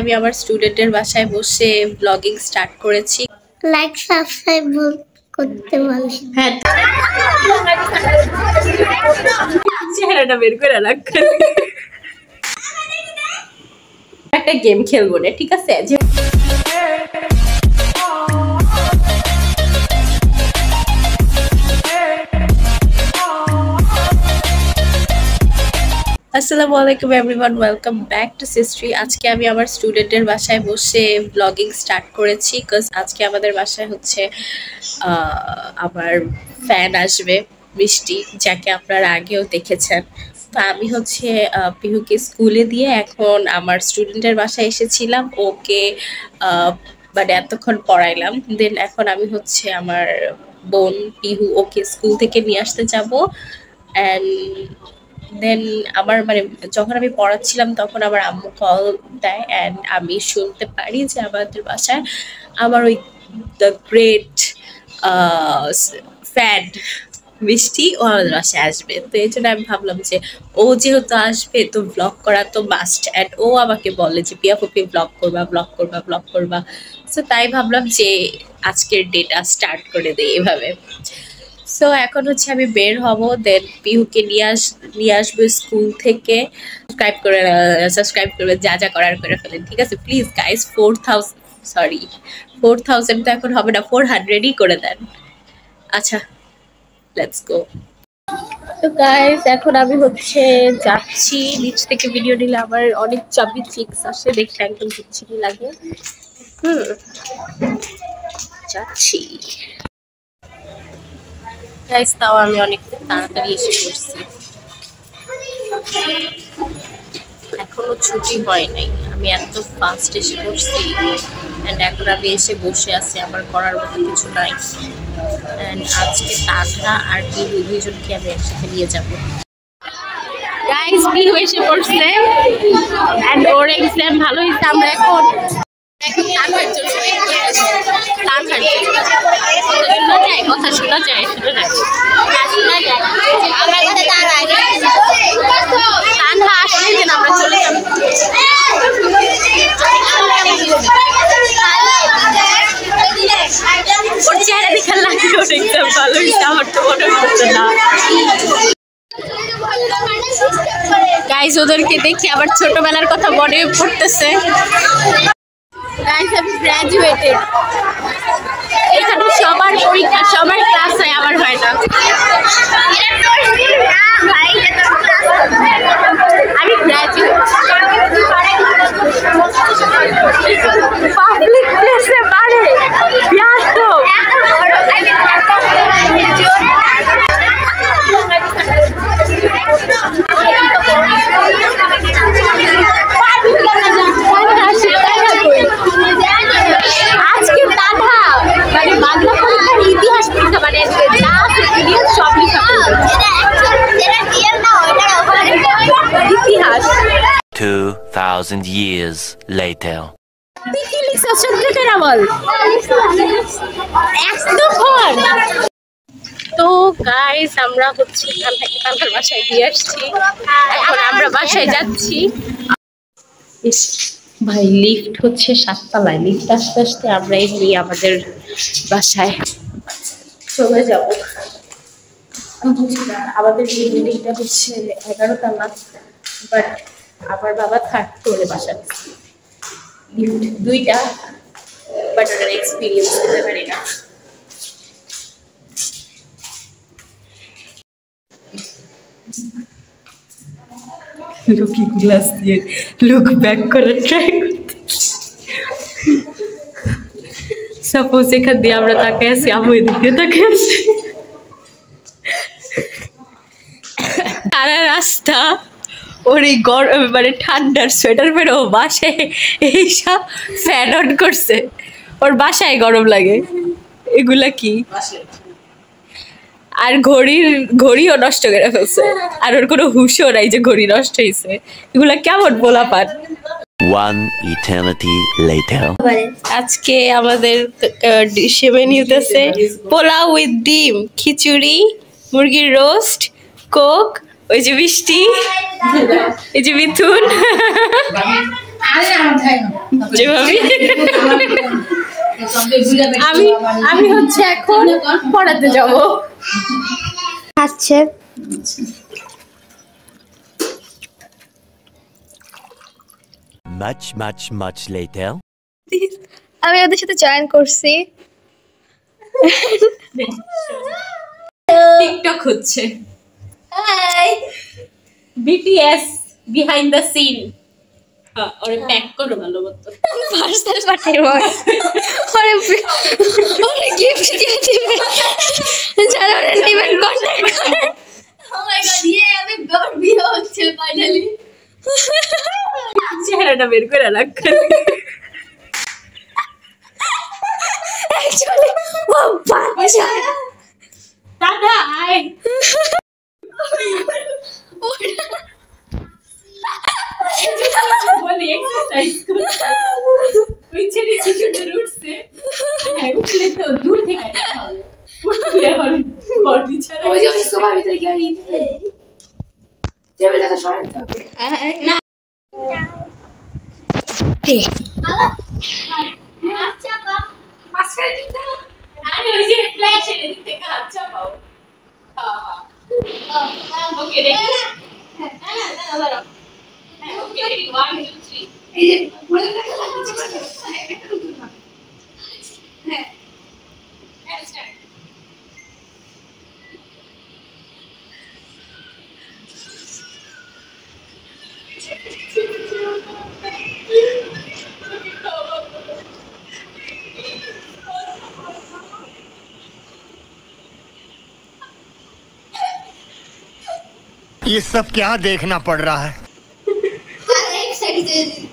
আমি আমার স্টুডেন্টের বাসায় বসে ব্লগিং স্টার্ট করেছি। লাইক সাবস্ক্রাইব করতে বলে। হ্যাঁ, চেহারাটা বের করে রাখ। একটা গেম খেলবো না, ঠিক আছে? আসসালামু আলাইকুম এভরিওয়ান, ওয়েলকাম ব্যাক টু সিস্ট্রি। আজকে আমি আমার স্টুডেন্টের বাসায় বসে ব্লগিং স্টার্ট করেছি, বিকজ আজকে আমাদের বাসায় হচ্ছে আমার ফ্যান আসবে মিষ্টি, যাকে আপনারা আগেও দেখেছেন। তো আমি হচ্ছে পিহুকে স্কুলে দিয়ে এখন আমার স্টুডেন্টের বাসায় এসেছিলাম, ওকে মানে এতক্ষণ পড়াইলাম। দেন এখন আমি হচ্ছে আমার বোন পিহু ওকে স্কুল থেকে নিয়ে আসতে যাবো। অ্যান্ড দেন আমার মানে যখন আমি পড়াচ্ছিলাম তখন আমার আম্মু কল দেয়, অ্যান্ড আমি শুনতে পারি যে আমাদের বাসায় আমার ওই দ্য গ্রেট ফ্যান মিষ্টি ও আমাদের বাসায় আসবে। তো এই জন্য আমি ভাবলাম যে ও যেহেতু আসবে তো ব্লগ করা তো মাস্ট, অ্যান্ড ও আমাকে বলে যে পিয়া ফুপি ব্লগ করবা ব্লগ করবা ব্লগ করবা। সো তাই ভাবলাম যে আজকের ডেটা স্টার্ট করে দেই এভাবে। সো এখন হচ্ছে আমি বের হব, দেন পিহুকে নিয়ে আসবো স্কুল থেকে। সাবস্ক্রাইব করবে, যা যা করার করে ফেলেন, ঠিক আছে? প্লিজ গাইস, 4000 তো এখন হবে না, 400ই করে দেন। আচ্ছা, লেটস গো। তো গাইস এখন আমি হচ্ছে যাচ্ছি, নিচ থেকে ভিডিও নিলে আমার অনেক চাবি চিক্স আসে, দেখতে একদম চিকচিকি লাগে। যাচ্ছি গাইস, তাও আমি অনেক তাড়াতাড়ি এসে পড়ছি, এখনো ছুটি হয় নাই, আমি এত ফাস্ট এসে পড়ছি। অ্যান্ড এখন আমি এসে বসে আছি, আমার করার মতো কিছু নাই। অ্যান্ড আজকে তাজা আর পিহু দুইজনকে আমি একসাথে নিয়ে যাবো। গাইস, পিহু এসে পড়ছে অ্যান্ড ওর এক্সাম ভালো হয়েছে। আমরা এখন কথা শোনা যায় তানহা আসলে আমরা চলে যাবো। ওর চেহারা দেখে লাগে ওর এক্সাম ভালো হয়েছে, আমার তো মনে হচ্ছে না। গাইস, ওদেরকে দেখি আবার ছোটবেলার কথা মনে পড়তেছে। গাইস, আমি গ্র্যাজুয়েটেড, এখানে সবার পরীক্ষা সবার ক্লাস হয়, আমার হয় না। আমি গ্র্যাজুয়েট, পাবলিক প্লেসে পারে আজকে তানহা মানে বাংলা পরীক্ষার ইতিহাস পরীক্ষা মানে সব ইতিহাস 2000 years later. তো গাইস, আমরা হচ্ছে এখান থেকে তানহার বাসায় দিয়ে আসছি, এখন আমরা বাসায় যাচ্ছি। ভাই, লিফট হচ্ছে 7 তলায়, লিফট আসতে আসতে আমরা এমনি আমাদের বাসায় চলে যাব। আমাদের এই বিল্ডিংটা হচ্ছে 11 তলা, বাট আমার বাবা 3rd ফ্লোরে বাসা, লিফট 2টা, বাট ওটার এক্সপিরিয়েন্স করতে পারি না। লুকিং গ্লাস দিয়ে লুক ব্যাক করে ট্রাই করতে। সাপোজ এখান দিয়ে আমরা তাকে আছি, আমি এদিকে তাকে আছি, সারা রাস্তা ওর এই গরম মানে ঠান্ডার সোয়েটার পরে ও বাসায় এইসব ফ্যান অন করছে, ওর বাসায় গরম লাগে। এগুলা কি? আর ঘড়িও নষ্ট করে ফেলছে, আর ওর কোনো হুশও নাই যে ঘড়ি নষ্ট হয়েছে। এগুলা কেমন বলা পান। One eternity later. আজকে আমাদের ডিশে মেনুতেছে পোলাও উইথ ডিম, খিচুড়ি, মুরগির রোস্ট, কোক, ওই যে মিষ্টি, এই যে মিথুন, যেভাবে আমি হচ্ছে এখন পড়াতে যাব। আচ্ছা Much later. আমি ওদের সাথে জয়েন করছি। টিকটক হচ্ছে। Hi BTS behind the scene. ওরে প্যাক করো ভালো মতো। পার্সেল পাঠাইবো। ওরে ওরে গিফট দিয়ে দিবে। যারা ওরে নেবেন কন্টাক্ট করে। ও মাই গড ইয়ে আমি গড বিয়ে হচ্ছে ফাইনালি। চেহারাটা বের করে রাখ। অ্যাকচুয়ালি ও বাচ্চা দাদা আয়। বলি এক্সারসাইজ কর। ওই ছেলে চিকেনের উঠছে। হ্যাঁ উঠলে তো দূর থেকে দেখা হবে। উঠলে এখন বডি ছাড়া। ওই যে সোফা ভিতরে গিয়ে দিতে টেবিলটা সরাতে হবে না ঠিক আচ্ছা বা মাসখানে দিতে আরে ওই যে ফ্ল্যাশ এনে দিতে কাচ্চা পাও। হ্যাঁ ওকে রে। হ্যাঁ ওকে রে 1 2 3 এই যে বলে দেখা যাচ্ছে হ্যাঁ স্টার্ট। ये सब क्या देखना पड़ रहा है? एक सेकंड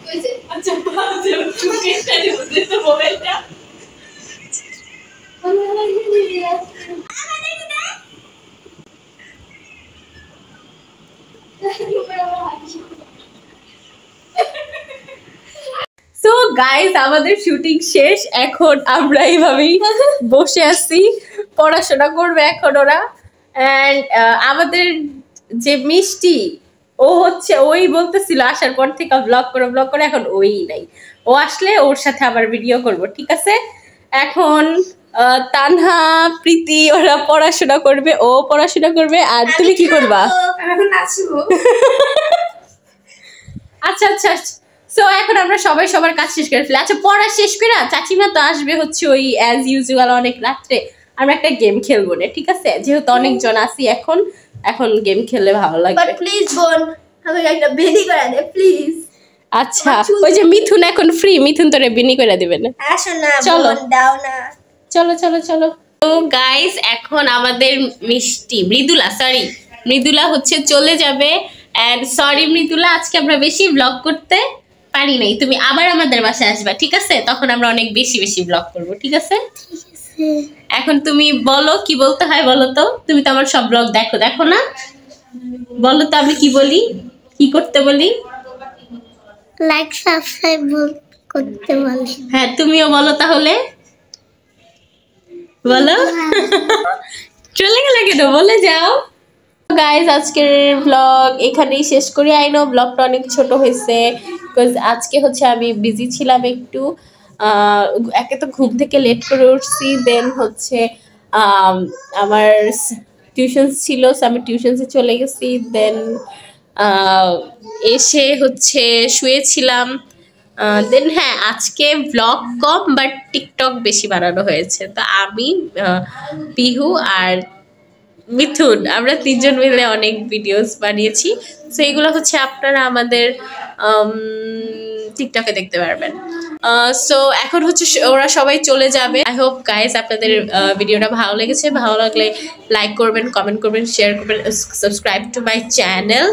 কইছে আচ্ছা বাজে চুকে স্টাডি হচ্ছে তো মোবাইলটা। সো গাইস আমাদের শুটিং শেষ। এখন আমরা এইভাবেই বসে আছি, পড়াশোনা করবে এখন ওরা। অ্যান্ড আমাদের যে মিষ্টি ও হচ্ছে ওই বলতেছিল আসার পর থেকে ব্লগ করে এখন ওই নাই। ও আসলে ওর সাথে আবার ভিডিও করব, ঠিক আছে? এখন তানহা প্রীতি ওরা পড়াশোনা করবে, ও পড়াশোনা করবে। আর তুমি কি করবা? এখন নাচবো। আচ্ছা আচ্ছা সো এখন আমরা সবাই সবার কাজ শেষ করে ফেলি। আচ্ছা পড়া শেষ করে চাচিমা তো আসবে হচ্ছে ওই অ্যাজ ইউজুয়াল অনেক রাত্রে। আমরা একটা গেম খেলবো না, ঠিক আছে? যেহেতু অনেকজন আছি এখন গেম খেললে ভালো বাট লাগবে। প্লিজ বোন আমাকে একটা বেনি করে দে প্লিজ। আচ্ছা ওই যে মিথুন এখন ফ্রি, মিথুন তোরে বিনি করে দিবে না। আসো না চলো। বোন দাও না। চলো চলো চলো। তো গাইস এখন আমাদের মিষ্টি মৃদুলা হচ্ছে চলে যাবে। এন্ড সরি মৃদুলা, আজকে আমরা বেশি ব্লগ করতে পারি নাই। তুমি আবার আমাদের বাসায় আসবা, ঠিক আছে? তখন আমরা অনেক বেশি বেশি ব্লগ করব, ঠিক আছে? এখন তুমি বলো কি বলতে হয় বলো তো। তুমি তো আমার সব ব্লগ দেখো না? বলো তো আমি কি বলি, কি করতে বলি? লাইক সাবস্ক্রাইব করতে বলে। হ্যাঁ তুমিও বলো তাহলে, বলো। চলে গেলে কেন, বলে যাও। গাইজ আজকের ব্লগ এখানেই শেষ করি। আই নো ব্লগটা অনেক ছোট হয়েছে বিকজ আজকে হচ্ছে আমি বিজি ছিলাম একটু। একে তো ঘুম থেকে লেট করে উঠছি, দেন হচ্ছে আমার টিউশনস ছিল, আমি টিউশনসে চলে গেছি। দেন এসে হচ্ছে শুয়েছিলাম। দেন হ্যাঁ আজকে ব্লগ কম বাট টিকটক বেশি বানানো হয়েছে। তো আমি পিহু আর মিথুন আমরা তিনজন মিলে অনেক ভিডিওস বানিয়েছি। সো এগুলো হচ্ছে আপনারা আমাদের টিকটকে দেখতে পারবেন। সো এখন হচ্ছে ওরা সবাই চলে যাবে। আই হোপ গাইস আপনাদের ভিডিওটা ভালো লেগেছে। ভালো লাগলে লাইক করবেন, কমেন্ট করবেন, শেয়ার করবেন, সাবস্ক্রাইব টু মাই চ্যানেল।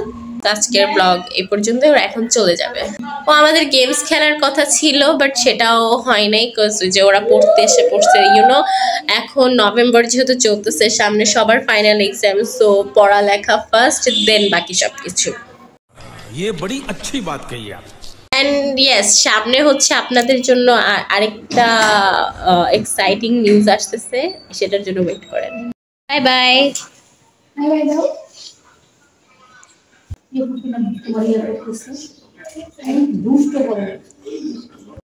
আজকের ব্লগ এই পর্যন্ত, ওরা এখন চলে যাবে। ও আমাদের গেমস খেলার কথা ছিল বাট সেটাও হয় নাই বিকজ যে ওরা পড়ছে ইউনো। এখন নভেম্বর যেহেতু চলতেছে, সামনে সবার ফাইনাল এক্সাম, সো পড়ালেখা ফার্স্ট দেন বাকি সবকিছু। ये बड़ी अच्छी बात कही आप। অ্যান্ড ইয়েস সামনে হচ্ছে আপনাদের জন্য আরেকটা এক্সাইটিং নিউজ আসতেছে, সেটার জন্য ওয়েট করেন। Bye bye. বাই বাই দাও। দুষ্ট বলে